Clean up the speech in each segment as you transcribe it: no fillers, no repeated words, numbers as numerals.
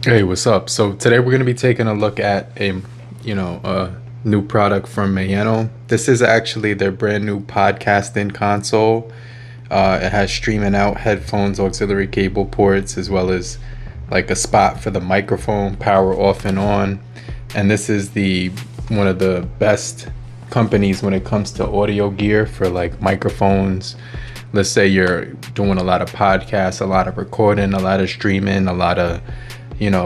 Hey, what's up? So today we're going to be taking a look at a new product from Maono. This is actually their brand new podcasting console. It has streaming out headphones, auxiliary cable ports, as well as like a spot for the microphone, power off and on. And this is the one of the best companies when it comes to audio gear for like microphones. Let's say you're doing a lot of podcasts, a lot of recording, a lot of streaming, a lot of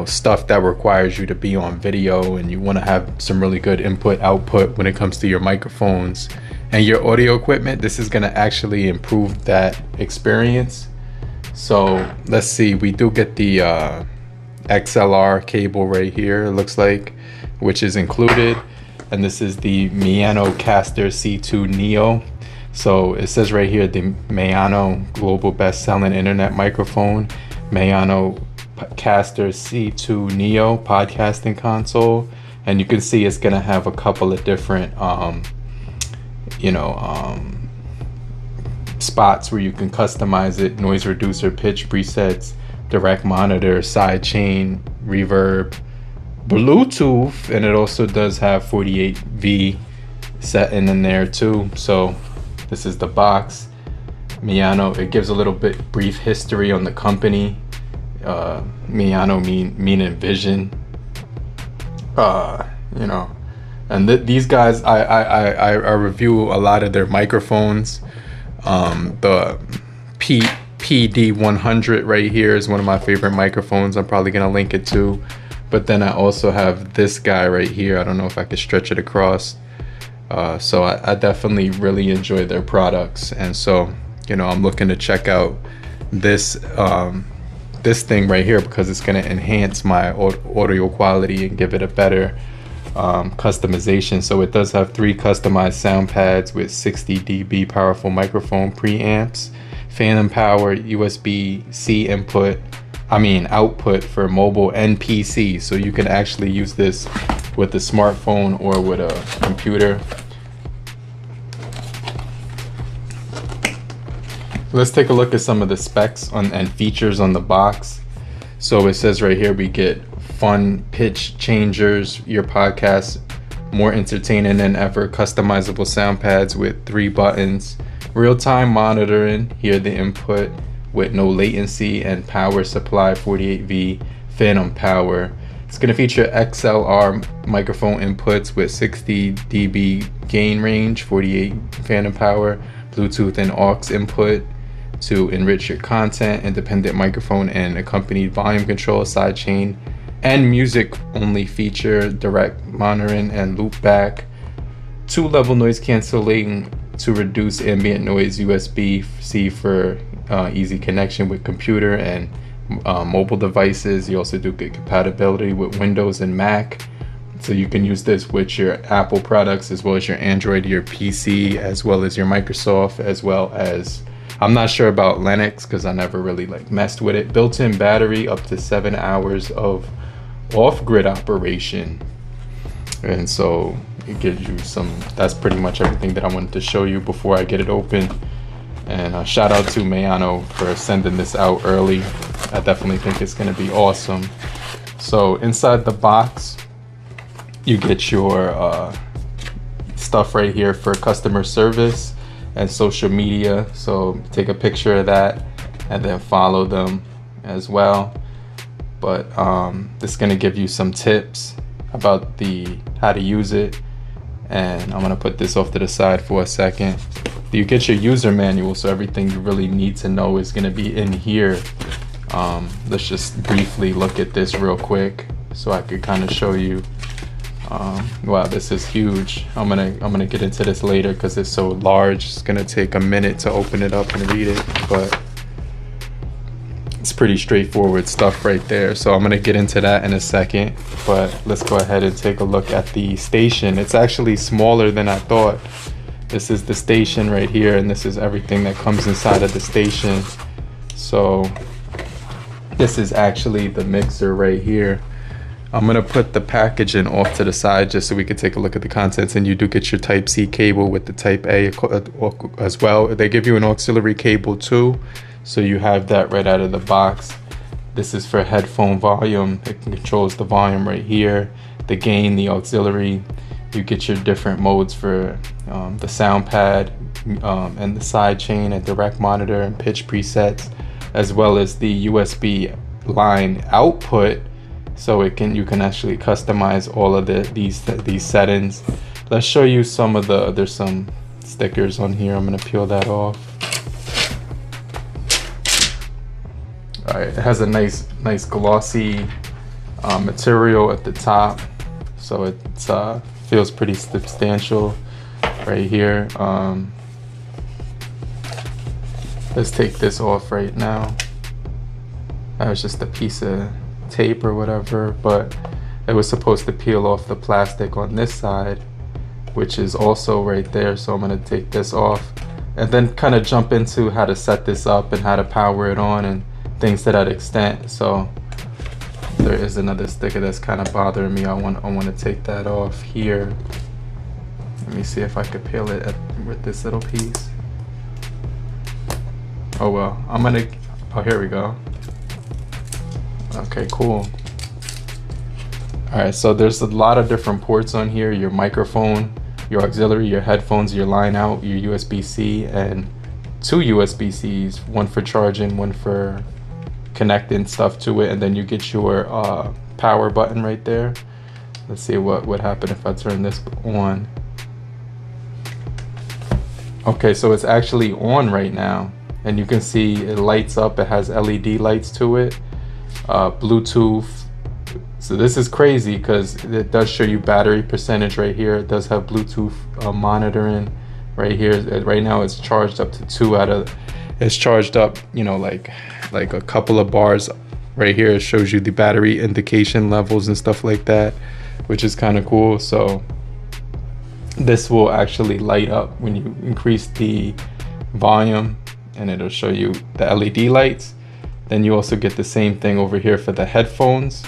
stuff that requires you to be on video, and you want to have some really good input output when it comes to your microphones and your audio equipment. This is going to actually improve that experience. So let's see, we do get the XLR cable right here, it looks like, which is included, and this is the Maonocaster C2 Neo. So it says right here, the Maono global best-selling internet microphone, Maonocaster C2 Neo podcasting console. And you can see it's gonna have a couple of different spots where you can customize it: noise reducer, pitch presets, direct monitor, sidechain, reverb, Bluetooth, and it also does have 48V set in there too. So this is the box. Maono, it gives a little bit brief history on the company. Maono meaning vision. And these guys, I review a lot of their microphones. The PD100 right here is one of my favorite microphones. I'm probably gonna link it too. But then I also have this guy right here. I don't know if I could stretch it across. So I definitely really enjoy their products, and so I'm looking to check out this this thing right here because it's going to enhance my audio quality and give it a better customization. So it does have 3 customized sound pads with 60 dB powerful microphone preamps, phantom power, USB-C output for mobile and PC. So you can actually use this with a smartphone or with a computer. Let's take a look at some of the specs and features on the box. So it says right here we get fun pitch changers, your podcast more entertaining than ever, customizable sound pads with 3 buttons, real-time monitoring, hear the input with no latency, and power supply 48V phantom power. It's going to feature XLR microphone inputs with 60 dB gain range, 48 phantom power, Bluetooth and aux input to enrich your content, independent microphone and accompanied volume control, sidechain and music only feature, direct monitoring and loopback, 2-level noise canceling to reduce ambient noise, USB-C for easy connection with computer and mobile devices. You also do get compatibility with Windows and Mac, so you can use this with your Apple products as well as your Android, your PC, as well as your Microsoft, as well as, I'm not sure about Linux because I never really messed with it. Built-in battery, up to 7 hours of off-grid operation, and so it gives you some. That's pretty much everything that I wanted to show you before I get it open. And shout out to Maono for sending this out early. I definitely think it's going to be awesome. So inside the box, you get your stuff right here for customer service and social media. So take a picture of that and then follow them as well. But this is going to give you some tips about how to use it. And I'm going to put this off to the side for a second. You get your user manual, so everything you really need to know is going to be in here. Let's just briefly look at this real quick so I could kind of show you. Wow, this is huge. I'm gonna get into this later because it's so large. It's gonna take a minute to open it up and read it, but it's pretty straightforward stuff right there. So I'm gonna get into that in a second, but let's go ahead and take a look at the station. It's actually smaller than I thought. This is the station right here, and this is everything that comes inside of the station. So this is actually the mixer right here. I'm gonna put the packaging off to the side just so we could take a look at the contents, and you do get your Type-C cable with the Type-A as well. They give you an auxiliary cable too, so you have that right out of the box. This is for headphone volume. It controls the volume right here, the gain, the auxiliary. You get your different modes for the sound pad and the side chain and direct monitor and pitch presets, as well as the USB line output, so you can actually customize all of these settings. Let's show you some of there's some stickers on here. I'm gonna peel that off. All right, it has a nice glossy material at the top, so it feels pretty substantial right here. Let's take this off right now. That was just a piece of tape or whatever, but it was supposed to peel off the plastic on this side, which is also right there. So I'm gonna take this off and then kind of jump into how to set this up and how to power it on and things to that extent. So there is another sticker that's kind of bothering me. I want to take that off here. Let me see if I could peel it with this little piece. Oh well, oh, here we go. Okay, cool. All right, so there's a lot of different ports on here. Your microphone, your auxiliary, your headphones, your line out, your USB-C, and 2 USB-Cs, one for charging, one for connecting stuff to it, and then you get your power button right there. Let's see what would happen if I turn this on. Okay, so it's actually on right now, and you can see it lights up. It has LED lights to it, Bluetooth. So this is crazy because it does show you battery percentage right here. It does have Bluetooth monitoring right here. Right now it's charged up to 2 out of, it's charged up, you know, like a couple of bars right here. It shows you the battery indication levels and stuff like that, which is kind of cool. So this will actually light up when you increase the volume, and it'll show you the LED lights. Then you also get the same thing over here for the headphones.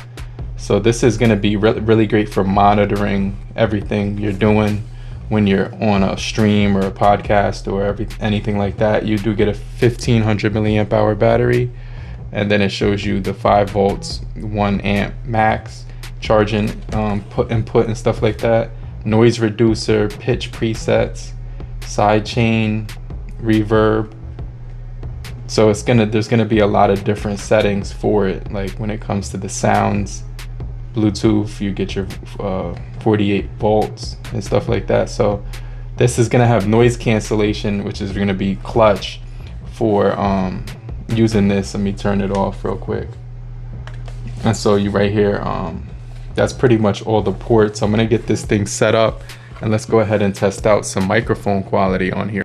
So this is going to be really great for monitoring everything you're doing when you're on a stream or a podcast or anything like that. You do get a 1500 milliamp hour battery, and then it shows you the 5 volts, 1 amp max charging input and stuff like that. Noise reducer, pitch presets, side chain, reverb. So there's gonna be a lot of different settings for it. Like when it comes to the sounds, Bluetooth, you get your 48 volts and stuff like that. So this is gonna have noise cancellation, which is gonna be clutch for using this. Let me turn it off real quick. And so you right here, that's pretty much all the ports. I'm gonna get this thing set up, and let's go ahead and test out some microphone quality on here.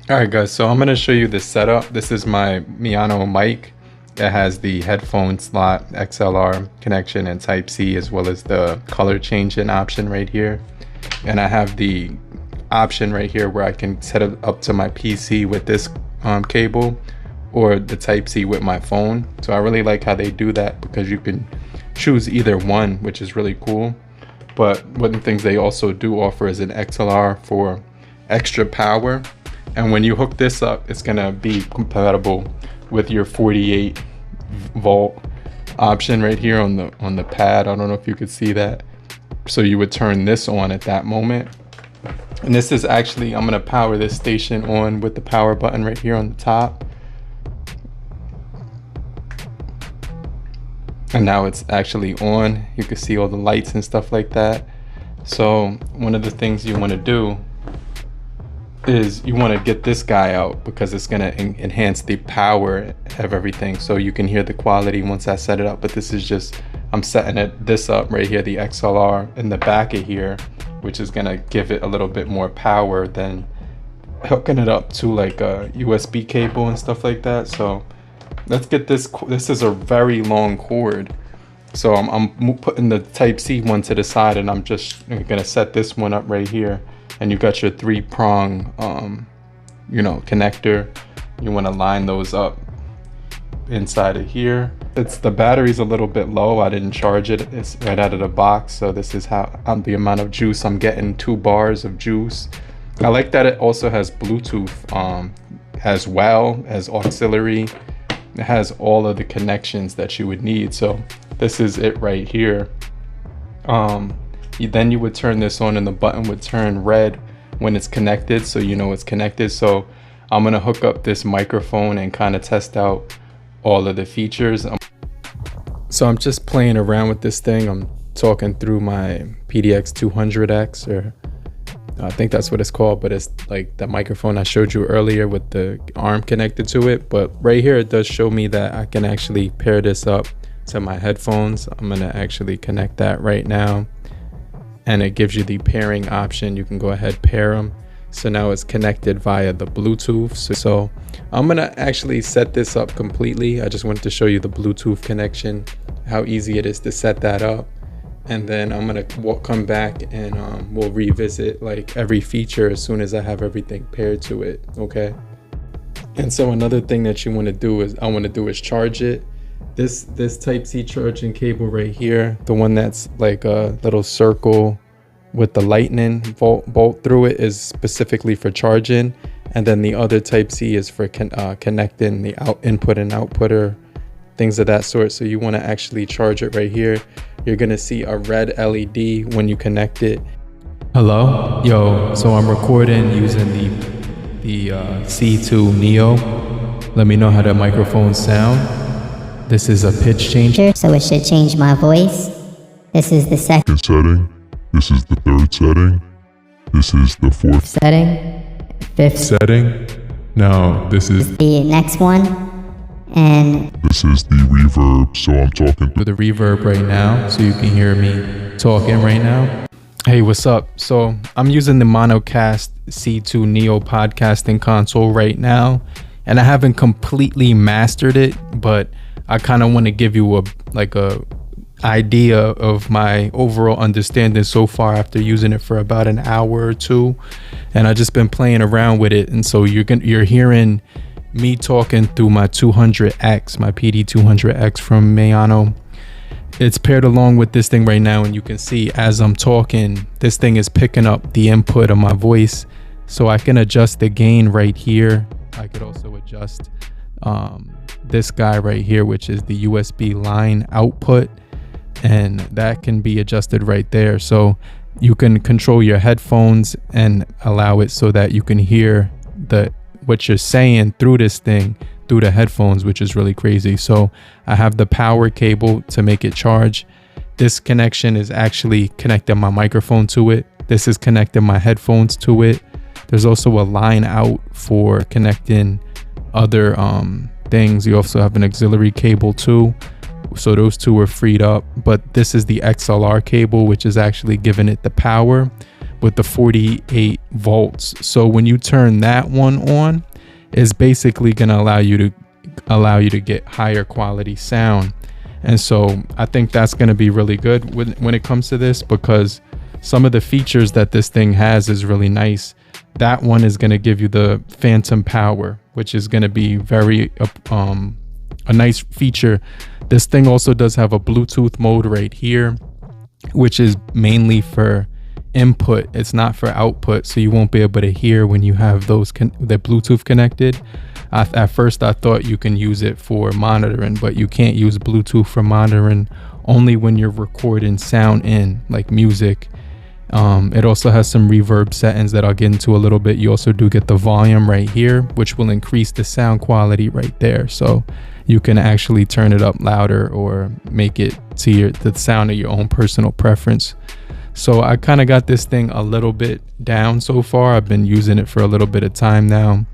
All right guys, so I'm gonna show you the setup. This is my Maono mic. It has the headphone slot, XLR connection, and Type-C, as well as the color changing option right here. And I have the option right here where I can set it up to my PC with this cable, or the Type-C with my phone. So I really like how they do that, because you can choose either one, which is really cool. But one of the things they also do offer is an XLR for extra power. And when you hook this up, it's gonna be compatible with your 48 volt option right here on the pad. I don't know if you could see that. So you would turn this on at that moment. And this is actually, I'm gonna power this station on with the power button right here on the top. And now it's actually on. You can see all the lights and stuff like that. So one of the things you wanna do is you want to get this guy out, because it's going to enhance the power of everything, so you can hear the quality once I set it up. But this is just, I'm setting this up right here, the XLR in the back of here, which is going to give it a little bit more power than hooking it up to like a USB cable and stuff like that. So let's get this. This is a very long cord, so I'm putting the Type-C one to the side, and I'm just going to set this one up right here. And you got your 3-prong, connector. You want to line those up inside of here. The battery's a little bit low. I didn't charge it. It's right out of the box. So this is how the amount of juice I'm getting. 2 bars of juice. I like that it also has Bluetooth as well as auxiliary. it has all of the connections that you would need. So this is it right here. Then you would turn this on and the button would turn red when it's connected, so you know it's connected. So I'm gonna hook up this microphone and kind of test out all of the features. So I'm just playing around with this thing. I'm talking through my PDX 200X, or I think that's what it's called, but it's like the microphone I showed you earlier with the arm connected to it. But right here it does show me that I can actually pair this up to my headphones. I'm gonna actually connect that right now, and it gives you the pairing option. You can go ahead, pair them. So now it's connected via the Bluetooth. So I'm gonna actually set this up completely. I just wanted to show you the Bluetooth connection, how easy it is to set that up. And then I'm gonna come back and we'll revisit like every feature as soon as I have everything paired to it, okay? And so another thing that you wanna do is charge it. This Type-C charging cable right here, the one that's like a little circle with the lightning bolt through it, is specifically for charging. And then the other Type-C is for connecting the input and outputter, things of that sort. So you wanna actually charge it right here. You're gonna see a red LED when you connect it. Hello? Yo, so I'm recording using the C2 Neo. Let me know how the microphone sound. This is a pitch changer, so it should change my voice. This is the second setting. This is the third setting. This is the fourth setting. Fifth setting. No, this is the next one. And this is the reverb, so I'm talking to the reverb right now, so you can hear me talking right now. Hey, what's up? So I'm using the Maonocaster C2 Neo podcasting console right now, and I haven't completely mastered it, but I kind of want to give you a idea of my overall understanding so far after using it for about an hour or two, and I've just been playing around with it. And so you're hearing me talking through my 200X, my PD 200X from Maono. It's paired along with this thing right now, and you can see as I'm talking, this thing is picking up the input of my voice. So I can adjust the gain right here. I could also adjust this guy right here, which is the USB line output, and that can be adjusted right there. So you can control your headphones and allow it so that you can hear what you're saying through this thing, through the headphones, which is really crazy. So I have the power cable to make it charge. This connection is actually connecting my microphone to it. This is connecting my headphones to it. There's also a line out for connecting other things. You also have an auxiliary cable too. So those two are freed up, but this is the XLR cable, which is actually giving it the power with the 48 volts. So when you turn that one on, it's basically going to allow you to get higher quality sound. And so I think that's going to be really good when it comes to this, because some of the features that this thing has is really nice. That one is going to give you the phantom power, which is going to be very a nice feature. This thing also does have a Bluetooth mode right here, which is mainly for input. It's not for output, so you won't be able to hear when you have the Bluetooth connected. At first I thought you can use it for monitoring, but you can't use Bluetooth for monitoring, only when you're recording sound in, like music. It also has some reverb settings that I'll get into a little bit. You also do get the volume right here, which will increase the sound quality right there. So you can actually turn it up louder or make it to the sound of your own personal preference. So I kind of got this thing a little bit down so far. I've been using it for a little bit of time now.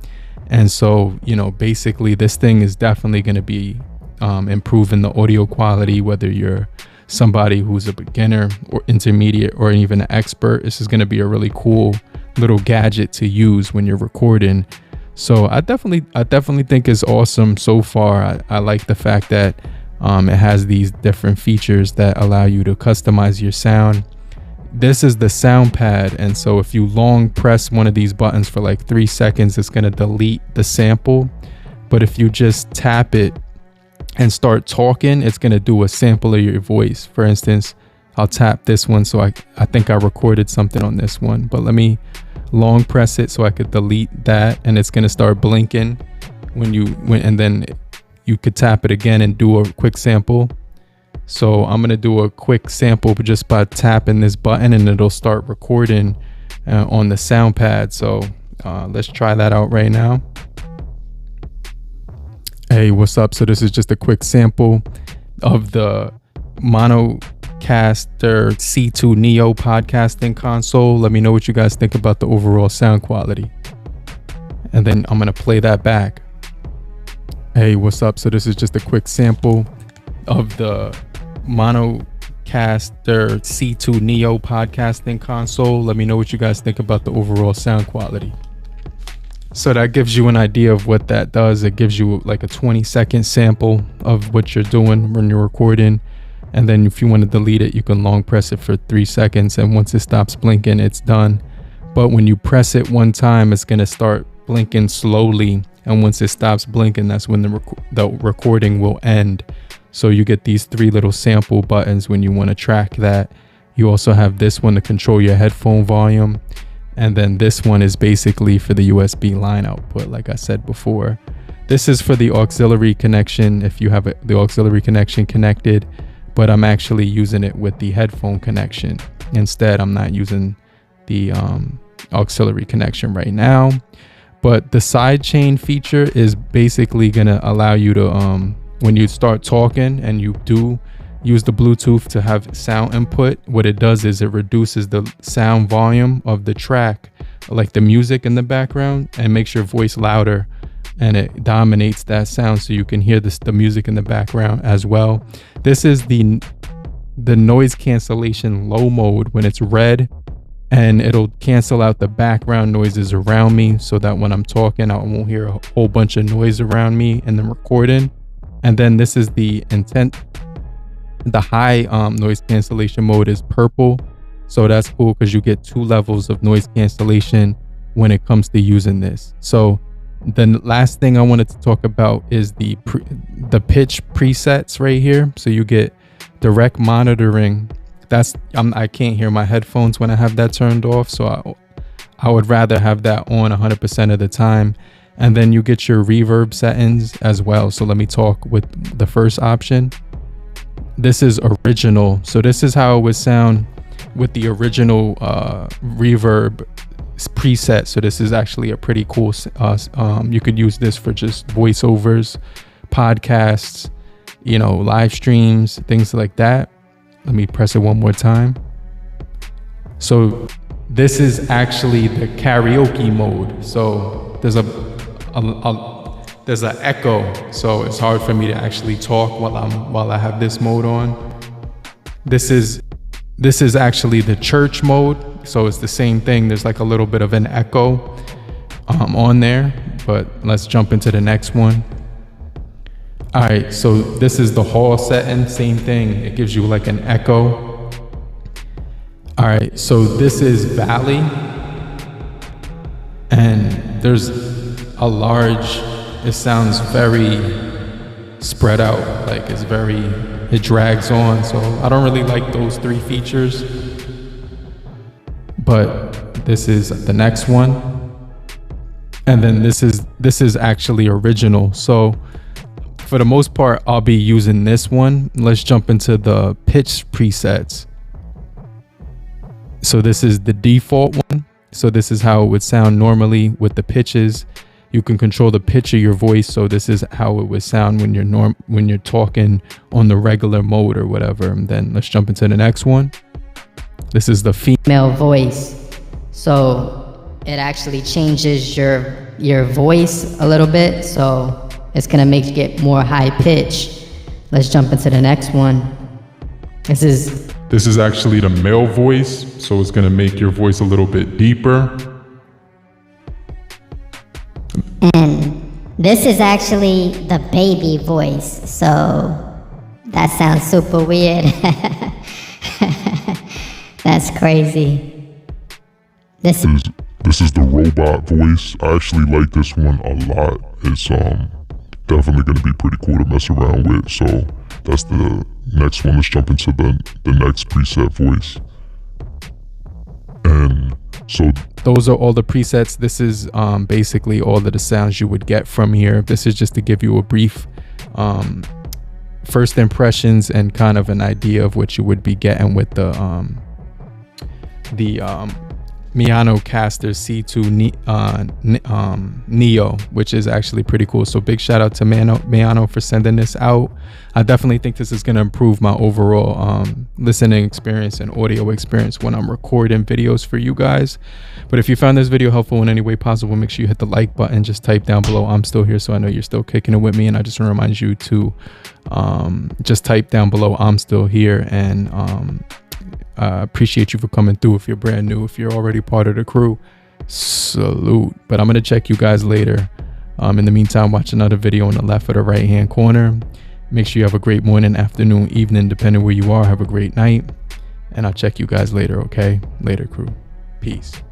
And so, basically this thing is definitely going to be improving the audio quality, whether you're somebody who's a beginner or intermediate or even an expert. This is going to be a really cool little gadget to use when you're recording. So I definitely think it's awesome so far. I like the fact that it has these different features that allow you to customize your sound. This is the sound pad, and so if you long press one of these buttons for like 3 seconds, it's going to delete the sample. But if you just tap it and start talking, it's going to do a sample of your voice. For instance, I'll tap this one, so I think I recorded something on this one, but let me long press it so I could delete that, and it's going to start blinking and then you could tap it again and do a quick sample. So I'm gonna do a quick sample just by tapping this button, and it'll start recording on the sound pad. So let's try that out right now. Hey, what's up? So this is just a quick sample of the Maonocaster C2 Neo podcasting console. Let me know what you guys think about the overall sound quality. And then I'm gonna play that back. Hey, what's up? So this is just a quick sample of the Maonocaster C2 Neo podcasting console. Let me know what you guys think about the overall sound quality. So that gives you an idea of what that does. It gives you like a 20-second sample of what you're doing when you're recording. And then if you want to delete it, you can long press it for 3 seconds. And once it stops blinking, it's done. But when you press it one time, it's going to start blinking slowly. And once it stops blinking, that's when the recording will end. So you get these 3 little sample buttons when you want to track that. You also have this one to control your headphone volume. And then this one is basically for the USB line output, like I said before. This is for the auxiliary connection if you have the auxiliary connection connected, but I'm actually using it with the headphone connection. Instead, I'm not using the auxiliary connection right now. But the sidechain feature is basically going to allow you to, when you start talking and you do use the Bluetooth to have sound input, what it does is it reduces the sound volume of the track, like the music in the background, and makes your voice louder, and it dominates that sound so you can hear the music in the background as well. This is the noise cancellation low mode when it's red, and it'll cancel out the background noises around me so that when I'm talking, I won't hear a whole bunch of noise around me in the recording. And then this is the high noise cancellation mode is purple. So that's cool because you get 2 levels of noise cancellation when it comes to using this. So the last thing I wanted to talk about is the pitch presets right here. So you get direct monitoring. I can't hear my headphones when I have that turned off. So I would rather have that on 100% of the time. And then you get your reverb settings as well. So let me talk with the first option. This is original. So this is how it would sound with the original reverb preset. So this is actually a pretty cool, you could use this for just voiceovers, podcasts, live streams, things like that. Let me press it one more time. So this is actually the karaoke mode. So there's an echo, so it's hard for me to actually talk while I have this mode on. This is actually the church mode, so it's the same thing. There's like a little bit of an echo on there, but let's jump into the next one. All right, so this is the hall setting, same thing. It gives you like an echo. All right, so this is valley, and there's a large, it sounds very spread out, like it drags on. So I don't really like those 3 features, but this is the next one. And then this is actually original. So for the most part, I'll be using this one. Let's jump into the pitch presets. So this is the default one. So this is how it would sound normally with the pitches. You can control the pitch of your voice. So this is how it would sound when you're talking on the regular mode or whatever. And then let's jump into the next one. This is the female voice. So it actually changes your voice a little bit. So it's gonna make you get more high pitch. Let's jump into the next one. This is actually the male voice, so it's gonna make your voice a little bit deeper. And this is actually the baby voice, so that sounds super weird. That's crazy. This is the robot voice. I actually like this one a lot. It's definitely gonna be pretty cool to mess around with. So that's the next one. Let's jump into the next preset voice. And so those are all the presets. This is basically all of the sounds you would get from here. This is just to give you a brief first impressions and kind of an idea of what you would be getting with the Maonocaster C2 Neo, which is actually pretty cool. So big shout out to Maono for sending this out. I definitely think this is going to improve my overall listening experience and audio experience when I'm recording videos for you guys. But if you found this video helpful in any way possible, make sure you hit the like button. Just type down below I'm still here, so I know you're still kicking it with me. And I just want to remind you to just type down below I'm still here, and appreciate you for coming through. If you're brand new, if you're already part of the crew, salute. But I'm gonna check you guys later. In the meantime, watch another video on the left or the right hand corner. Make sure you have a great morning, afternoon, evening, depending where you are. Have a great night, and I'll check you guys later. Okay, later, crew. Peace.